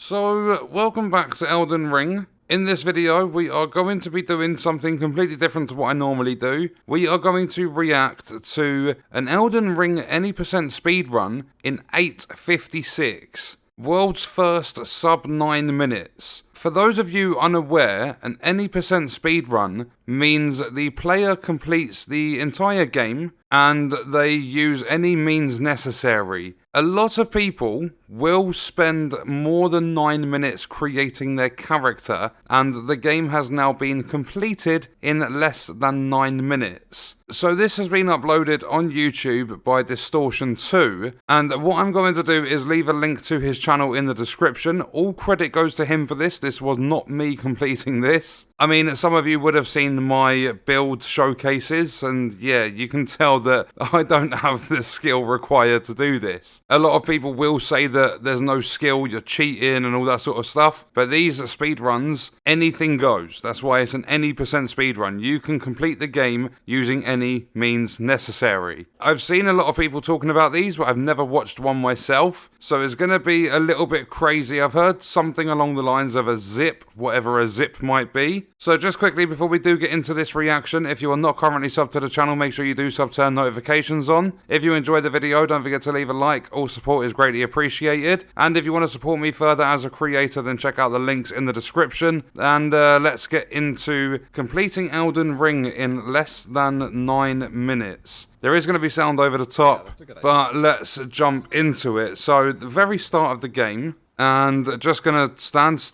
So, welcome back to Elden Ring. In this video, we are going to be doing something completely different to what I normally do. We are going to react to an Elden Ring any percent speedrun in 8:56. World's first sub 9 minutes. For those of you unaware, an any percent speedrun means the player completes the entire game and they use any means necessary. A lot of people will spend more than 9 minutes creating their character, and the game has now been completed in less than 9 minutes. So this has been uploaded on YouTube by Distortion2, and what I'm going to do is leave a link to his channel in the description. All credit goes to him for this. This was not me completing this. I mean, some of you would have seen my build showcases, and yeah, you can tell that I don't have the skill required to do this. A lot of people will say that there's no skill, you're cheating and all that sort of stuff, but these speedruns, anything goes. That's why it's an any percent speedrun. You can complete the game using any means necessary. I've seen a lot of people talking about these, but I've never watched one myself, so it's going to be a little bit crazy. I've heard something along the lines of a zip, whatever a zip might be. So just quickly before we do get into this reaction, if you are not currently subbed to the channel, make sure you do sub, turn notifications on. If you enjoyed the video, don't forget to leave a like. All support is greatly appreciated. And if you want to support me further as a creator, then check out the links in the description. And let's get into completing Elden Ring in less than 9 minutes. There is going to be sound over the top, but let's jump into it. So the very start of the game, and just going to stand...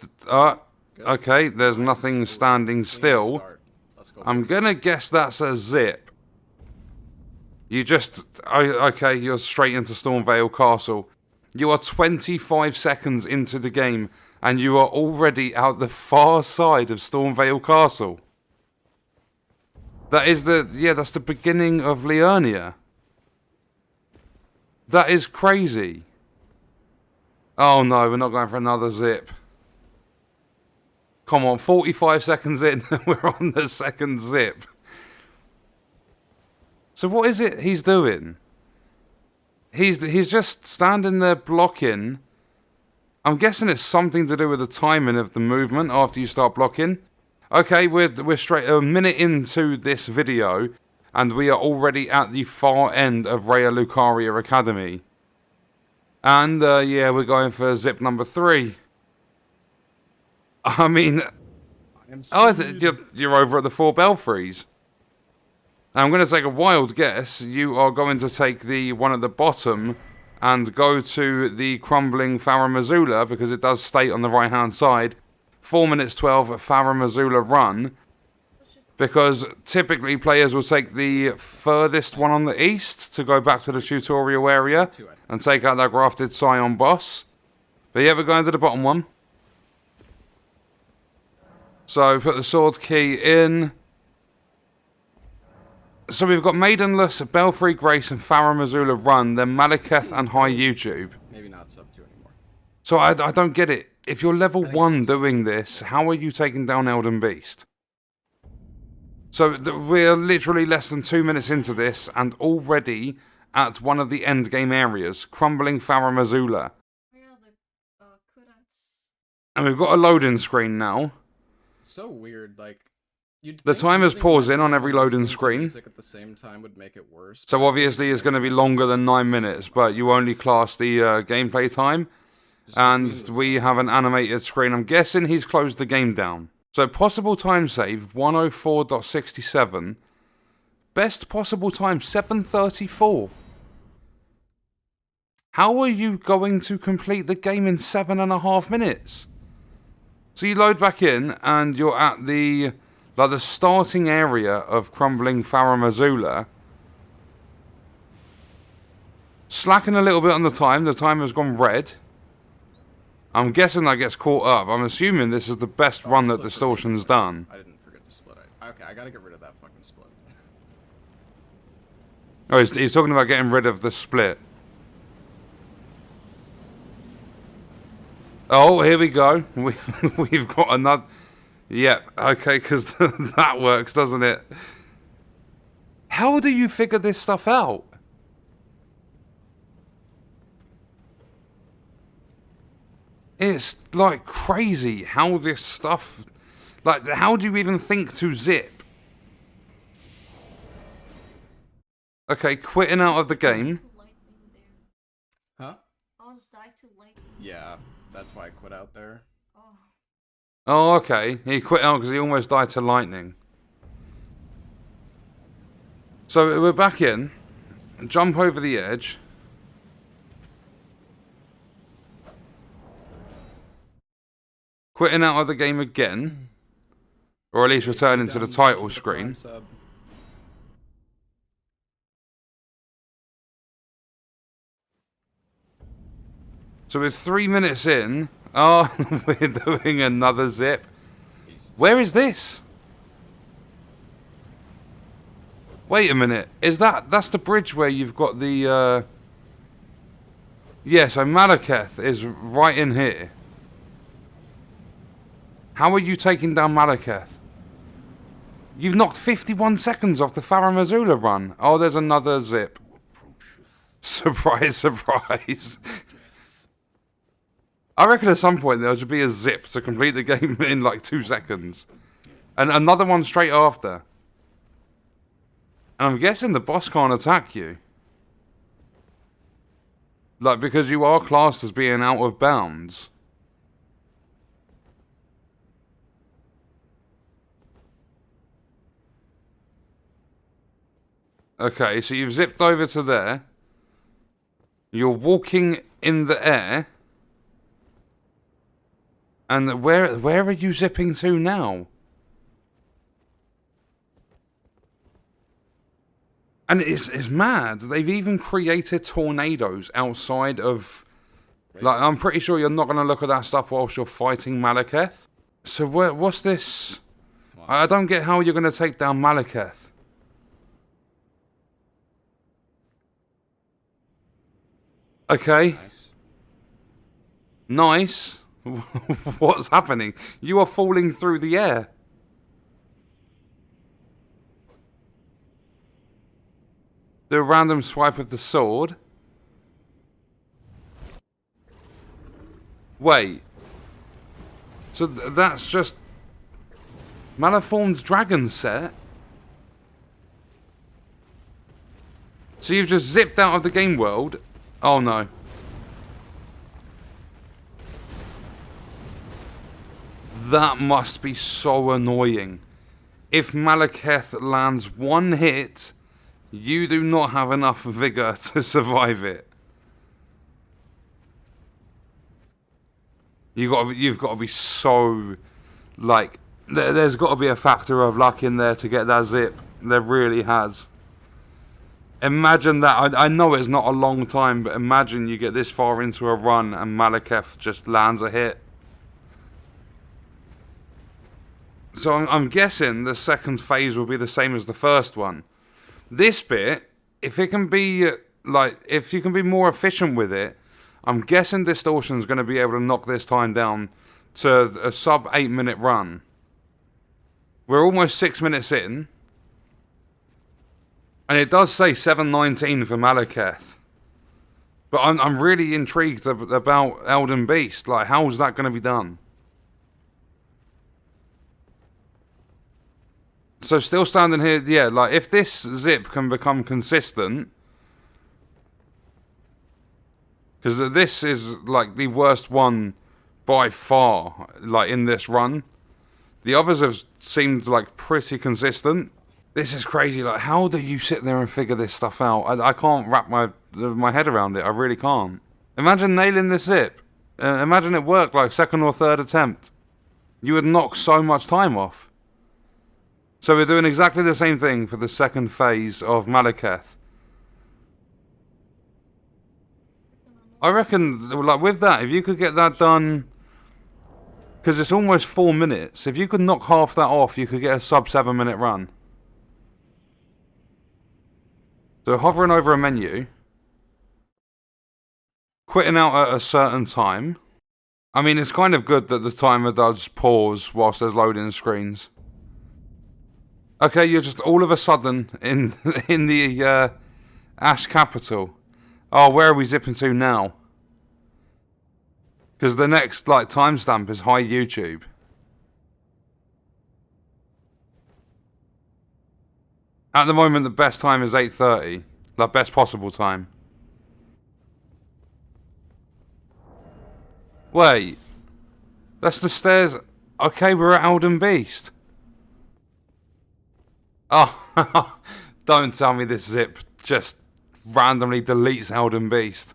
okay, there's nothing standing still. I'm going to guess that's a zip. You just... okay, you're straight into Stormveil Castle. You are 25 seconds into the game, and you are already out the far side of Stormveil Castle. That is the... yeah, that's the beginning of Leyndell. That is crazy. Oh no, we're not going for another zip. Come on, 45 seconds in, we're on the second zip. So what is it he's doing? He's just standing there blocking. I'm guessing it's something to do with the timing of the movement after you start blocking. Okay, we're straight a minute into this video, and we are already at the far end of Raya Lucaria Academy. And yeah, we're going for zip number 3. I mean, you're over at the 4 belfries. I'm going to take a wild guess. You are going to take the one at the bottom and go to the Crumbling Farum Azula, because it does state on the right hand side 4 minutes 12 Farum Azula run, because typically players will take the furthest one on the east to go back to the tutorial area and take out that grafted Scion boss. But yeah, we're going to the bottom one. So put the sword key in. So we've got Maidenless, Belfry Grace, and Farum Azula run, then Malekith and High YouTube. Maybe not sub 2 anymore. So I don't get it. If you're level 1 doing this, how are you taking down Elden Beast? So we're literally less than 2 minutes into this, and already at one of the end game areas, Crumbling Farum Azula. And we've got a loading screen now. So weird, like... The timer's pausing on every loading screen. At the same time would make it worse. So obviously it's going to be longer than 9 minutes, but you only class the gameplay time. And we have an animated screen. I'm guessing he's closed the game down. So possible time save, 104.67. Best possible time, 7:34. How are you going to complete the game in 7.5 minutes? So you load back in, and you're at the starting area of Crumbling Farum Azula. Slacking a little bit on the time. The timer's gone red. I'm guessing that gets caught up. I'm assuming this is the best run that Distortion's done. I didn't forget to split it. Okay, I gotta get rid of that fucking split. Oh, he's talking about getting rid of the split. Oh, here we go. We've got another... Yep, okay, because that works, doesn't it? How do you figure this stuff out? It's like crazy how this stuff... Like, how do you even think to zip? Okay, quitting out of the game. Huh? Ours died to lightning. Yeah, that's why I quit out there. Oh. Oh, okay. He quit out because he almost died to lightning. So we're back in. Jump over the edge. Quitting out of the game again. Or at least returning to the title screen. So we're 3 minutes in. Oh, we're doing another zip. Where is this? Wait a minute. Is that's the bridge where you've got the yeah, so Malekith is right in here. How are you taking down Malekith? You've knocked 51 seconds off the Farum Azula run. Oh, there's another zip. Surprise, surprise. I reckon at some point there should be a zip to complete the game in like 2 seconds. And another one straight after. And I'm guessing the boss can't attack you. Like, because you are classed as being out of bounds. Okay, so you've zipped over to there. You're walking in the air. And where are you zipping to now? And it's mad. They've even created tornadoes outside of... Like, I'm pretty sure you're not going to look at that stuff whilst you're fighting Malekith. So what's this? I don't get how you're going to take down Malekith. Okay. Nice. Nice. What's happening? You are falling through the air. Do a random swipe of the sword. Wait. So that's just Maleform's dragon set? So you've just zipped out of the game world? Oh no. That must be so annoying. If Malekith lands one hit, you do not have enough vigor to survive it. You've got to be so, like, there's got to be a factor of luck in there to get that zip. There really has. Imagine that. I know it's not a long time, but imagine you get this far into a run and Malekith just lands a hit. So I'm guessing the second phase will be the same as the first one. This bit, if it can be, like, if you can be more efficient with it, I'm guessing Distortion's going to be able to knock this time down to a sub 8 minute run. We're almost 6 minutes in. And it does say 7:19 for Malekith. But I'm really intrigued about Elden Beast. Like, how is that going to be done? So still standing here, yeah, like, if this zip can become consistent... Because this is, like, the worst one by far, like, in this run. The others have seemed, like, pretty consistent. This is crazy. Like, how do you sit there and figure this stuff out? I can't wrap my head around it. I really can't. Imagine nailing this zip. Imagine it worked, like, second or third attempt. You would knock so much time off. So we're doing exactly the same thing for the second phase of Malekith. I reckon, like, with that, if you could get that done... Because it's almost 4 minutes. If you could knock half that off, you could get a sub 7 minute run. So hovering over a menu. Quitting out at a certain time. I mean, it's kind of good that the timer does pause whilst there's loading screens. Okay, you're just all of a sudden in the Ash capital. Oh, where are we zipping to now? Because the next, like, timestamp is high YouTube. At the moment, the best time is 8:30. Like, best possible time. Wait. That's the stairs. Okay, we're at Elden Beast. Oh, don't tell me this zip just randomly deletes Elden Beast.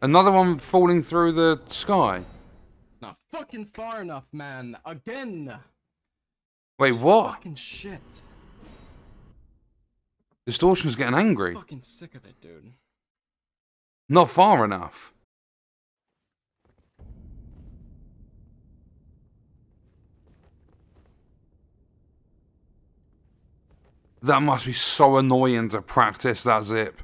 Another one falling through the sky. It's not fucking far enough, man. Again. Wait, what? Fucking shit. Distortion's getting angry. Fucking sick of it, dude. Not far enough. That must be so annoying to practice that zip.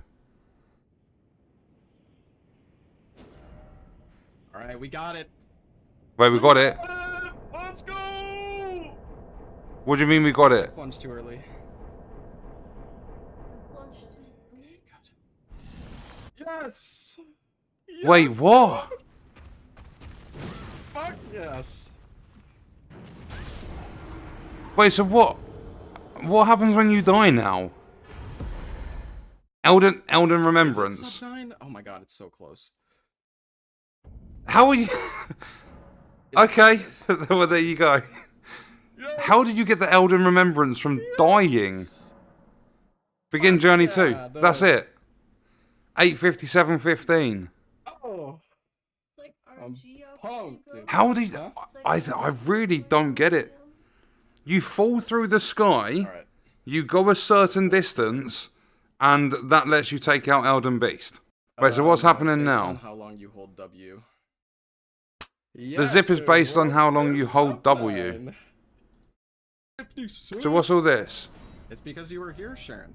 Alright, we got it. Wait, we got it. Let's go! What do you mean we got it? Plunged too early. Yes! Wait, what? Fuck yes. Wait, so what? What happens when you die now? Elden Remembrance. Is it sub 9? Oh my god, it's so close. How are you? Okay, well there you go. Yes! How did you get the Elden Remembrance from dying? Begin journey 2. no. That's it. 8:57:15. Oh, It's like I'm RNG pumped, dude. How do you? I really don't get it. You fall through the sky. Alright. You go a certain distance, and that lets you take out Elden Beast. Wait, so what's happening Based now? on how long you hold W. The zip is based on how long you hold W. So what's all this? It's because you were here, Sharon.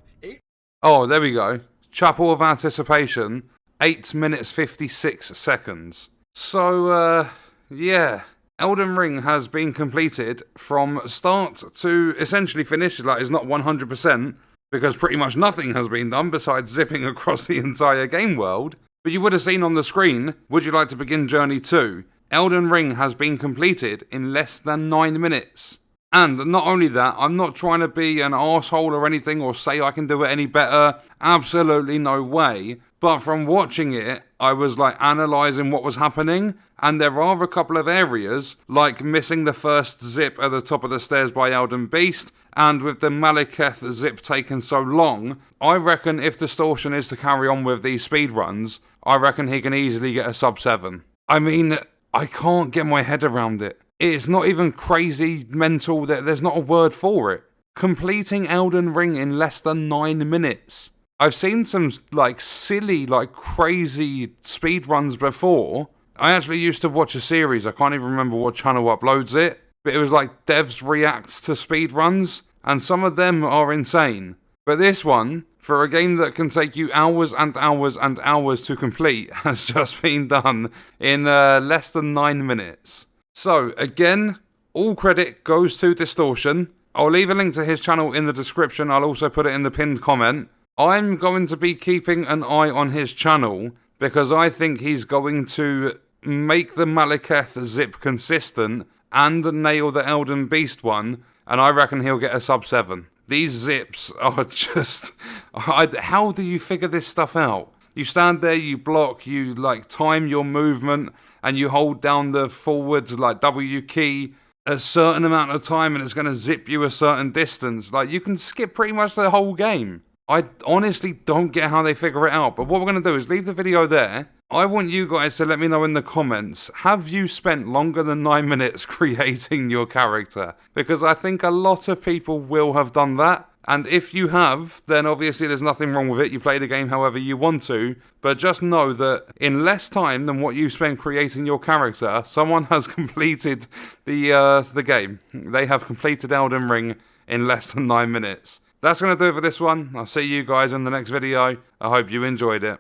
Oh, there we go. Chapel of Anticipation. 8 minutes 56 seconds. So, yeah. Elden Ring has been completed from start to essentially finish. Like, it's not 100%, because pretty much nothing has been done besides zipping across the entire game world. But you would have seen on the screen, would you like to begin Journey 2? Elden Ring has been completed in less than 9 minutes. And not only that, I'm not trying to be an arsehole or anything or say I can do it any better. Absolutely no way. But from watching it, I was like analysing what was happening. And there are a couple of areas, like missing the first zip at the top of the stairs by Elden Beast. And with the Malekith zip taking so long, I reckon if Distortion is to carry on with these speedruns, I reckon he can easily get a sub 7. I mean, I can't get my head around it. It's not even crazy mental, that there's not a word for it. Completing Elden Ring in less than 9 minutes. I've seen some like silly, like crazy speedruns before. I actually used to watch a series, I can't even remember what channel uploads it, but it was like devs react to speedruns, and some of them are insane. But this one, for a game that can take you hours and hours and hours to complete, has just been done in less than 9 minutes. So, again, all credit goes to Distortion. I'll leave a link to his channel in the description. I'll also put it in the pinned comment. I'm going to be keeping an eye on his channel because I think he's going to make the Malekith zip consistent and nail the Elden Beast one, and I reckon he'll get a sub 7. These zips are just... how do you figure this stuff out? You stand there, you block, you like time your movement, and you hold down the forward like W key a certain amount of time and it's going to zip you a certain distance. Like, you can skip pretty much the whole game. I honestly don't get how they figure it out, but what we're going to do is leave the video there. I want you guys to let me know in the comments, have you spent longer than 9 minutes creating your character? Because I think a lot of people will have done that. And if you have, then obviously there's nothing wrong with it. You play the game however you want to. But just know that in less time than what you spent creating your character, someone has completed the game. They have completed Elden Ring in less than 9 minutes. That's going to do it for this one. I'll see you guys in the next video. I hope you enjoyed it.